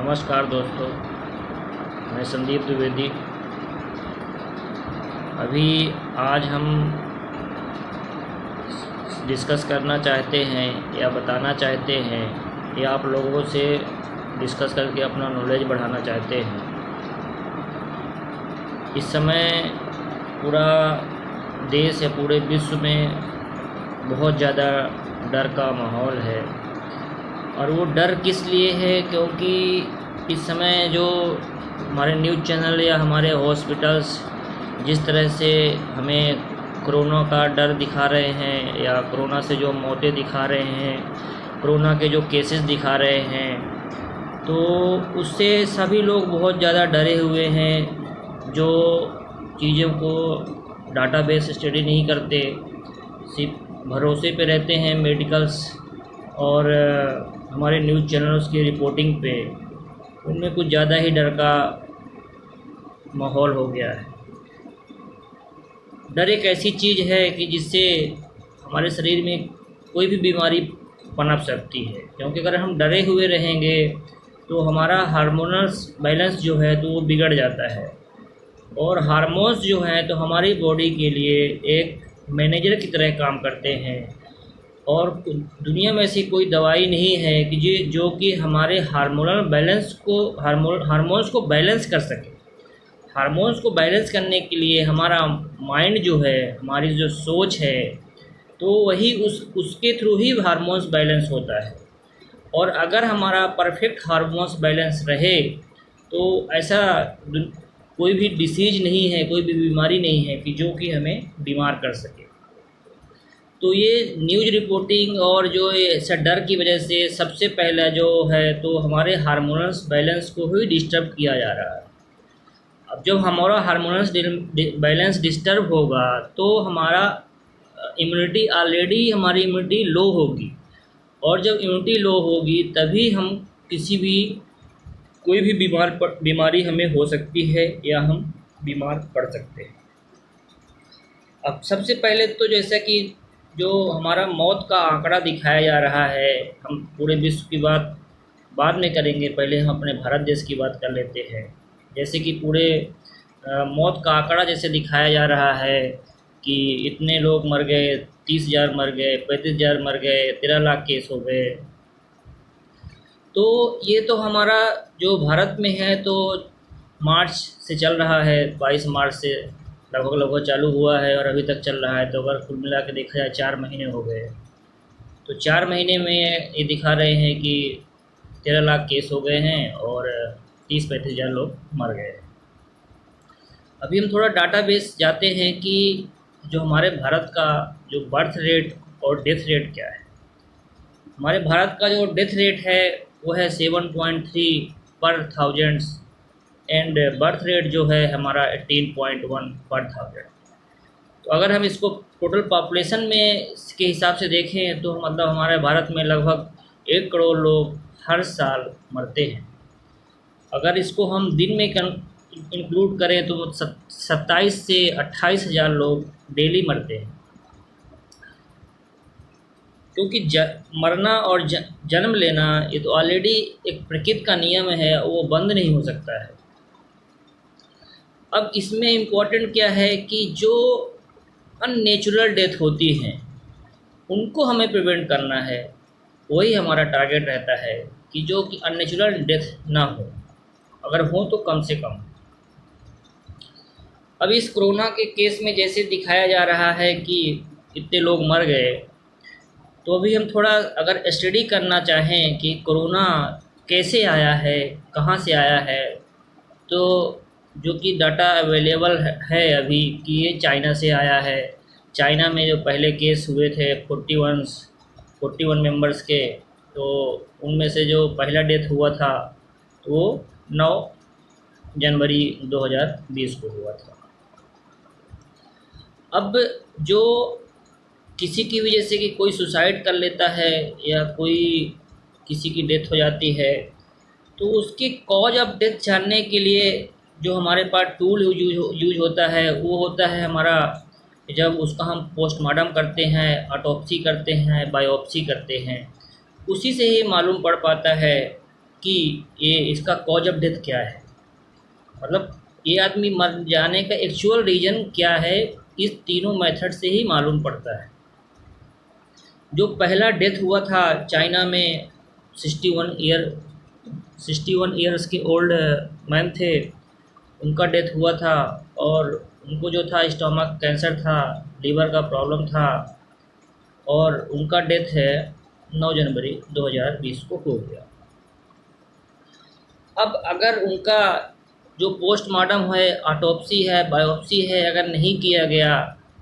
नमस्कार दोस्तों, मैं संदीप द्विवेदी। अभी आज हम डिस्कस करना चाहते हैं या बताना चाहते हैं या आप लोगों से डिस्कस करके अपना नॉलेज बढ़ाना चाहते हैं। इस समय पूरा देश या पूरे विश्व में बहुत ज़्यादा डर का माहौल है। और वो डर किस लिए है? क्योंकि इस समय जो हमारे न्यूज़ चैनल या हमारे हॉस्पिटल्स जिस तरह से हमें कोरोना का डर दिखा रहे हैं या कोरोना से जो मौतें दिखा रहे हैं, कोरोना के जो केसेस दिखा रहे हैं, तो उससे सभी लोग बहुत ज़्यादा डरे हुए हैं। जो चीज़ों को डाटाबेस स्टडी नहीं करते, सिर्फ भरोसे पे रहते हैं मेडिकल्स और हमारे न्यूज़ चैनल्स की रिपोर्टिंग पे, उनमें कुछ ज़्यादा ही डर का माहौल हो गया है। डर एक ऐसी चीज़ है कि जिससे हमारे शरीर में कोई भी बीमारी पनप सकती है। क्योंकि अगर हम डरे हुए रहेंगे तो हमारा हार्मोनल्स बैलेंस जो है तो वो बिगड़ जाता है। और हार्मोन्स जो हैं तो हमारी बॉडी के लिए एक मैनेजर की तरह काम करते हैं। और दुनिया में ऐसी कोई दवाई नहीं है कि जो कि हमारे हार्मोनल बैलेंस को हार्मोन्स को बैलेंस कर सके। हार्मोन्स को बैलेंस करने के लिए हमारा माइंड जो है, हमारी जो सोच है, तो वही उसके थ्रू ही हार्मोन्स बैलेंस होता है। और अगर हमारा परफेक्ट हार्मोन्स बैलेंस रहे तो ऐसा कोई भी डिसीज नहीं है, कोई भी बीमारी नहीं है कि जो कि हमें बीमार कर सके। तो ये न्यूज़ रिपोर्टिंग और जो ऐसा डर की वजह से सबसे पहला जो है तो हमारे हार्मोनल्स बैलेंस को ही डिस्टर्ब किया जा रहा है। अब जब हमारा हार्मोनल्स बैलेंस डिस्टर्ब होगा तो हमारा इम्यूनिटी ऑलरेडी हमारी इम्यूनिटी लो होगी। और जब इम्यूनिटी लो होगी तभी हम कोई भी बीमारी हमें हो सकती है या हम बीमार पड़ सकते हैं। अब सबसे पहले तो जैसा कि जो हमारा मौत का आंकड़ा दिखाया जा रहा है, हम पूरे विश्व की बात बाद में करेंगे, पहले हम अपने भारत देश की बात कर लेते हैं। जैसे कि पूरे मौत का आंकड़ा जैसे दिखाया जा रहा है कि इतने लोग मर गए, 30,000 मर गए, 35,000 मर गए, 13 लाख केस हो गए। तो ये तो हमारा जो भारत में है तो मार्च से चल रहा है, 22 मार्च से लगभग चालू हुआ है और अभी तक चल रहा है। तो अगर कुल मिला के देखा जाए 4 महीने हो गए। तो 4 महीने में ये दिखा रहे हैं कि 13 लाख केस हो गए हैं और 30-35 हज़ार लोग मर गए। अभी हम थोड़ा डाटाबेस जाते हैं कि जो हमारे भारत का जो बर्थ रेट और डेथ रेट क्या है। हमारे भारत का जो डेथ रेट है वो है 7.3 पर 1000 एंड बर्थ रेट जो है हमारा 18.1 पर 1000। तो अगर हम इसको टोटल पॉपुलेशन में के हिसाब से देखें तो मतलब हमारे भारत में लगभग 1 करोड़ लोग हर साल मरते हैं। अगर इसको हम दिन में इंक्लूड करें तो 27 से 28 हज़ार लोग डेली मरते हैं। क्योंकि मरना और जन्म लेना ये तो ऑलरेडी एक प्रकृति का नियम है, वो बंद नहीं हो सकता है। अब इसमें इम्पोर्टेंट क्या है कि जो अननेचुरल डेथ होती हैं उनको हमें प्रिवेंट करना है। वही हमारा टारगेट रहता है कि जो कि अननेचुरल डेथ ना हो, अगर हो तो कम से कम। अब इस कोरोना के केस में जैसे दिखाया जा रहा है कि इतने लोग मर गए, तो अभी हम थोड़ा अगर स्टडी करना चाहें कि कोरोना कैसे आया है, कहाँ से आया है, तो जो कि डाटा अवेलेबल है अभी कि ये चाइना से आया है। चाइना में जो पहले केस हुए थे 41 मेंबर्स के, तो उनमें से जो पहला डेथ हुआ था तो वो 9 जनवरी 2020 को हुआ था। अब जो किसी की वजह से कि कोई सुसाइड कर लेता है या कोई किसी की डेथ हो जाती है, तो उसकी कॉज ऑफ डेथ जानने के लिए जो हमारे पास टूल यूज होता है वो होता है हमारा, जब उसका हम पोस्टमार्टम करते हैं, ऑटोप्सी करते हैं, बायोप्सी करते हैं, उसी से ही मालूम पड़ पाता है कि ये इसका कॉज ऑफ डेथ क्या है, मतलब ये आदमी मर जाने का एक्चुअल रीज़न क्या है, इस तीनों मेथड से ही मालूम पड़ता है। जो पहला डेथ हुआ था चाइना में, 61 ईयर्स के ओल्ड मैन थे, उनका डेथ हुआ था। और उनको जो था स्टोमक कैंसर था, लीवर का प्रॉब्लम था, और उनका डेथ है 9 जनवरी 2020 को हो गया। अब अगर उनका जो पोस्टमार्टम है, ऑटोप्सी है, बायोप्सी है, अगर नहीं किया गया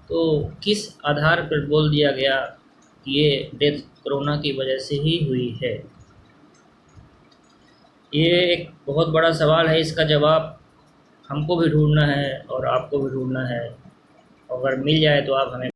तो किस आधार पर बोल दिया गया कि ये डेथ कोरोना की वजह से ही हुई है? ये एक बहुत बड़ा सवाल है, इसका जवाब हमको भी ढूंढना है और आपको भी ढूंढना है। अगर मिल जाए तो आप हमें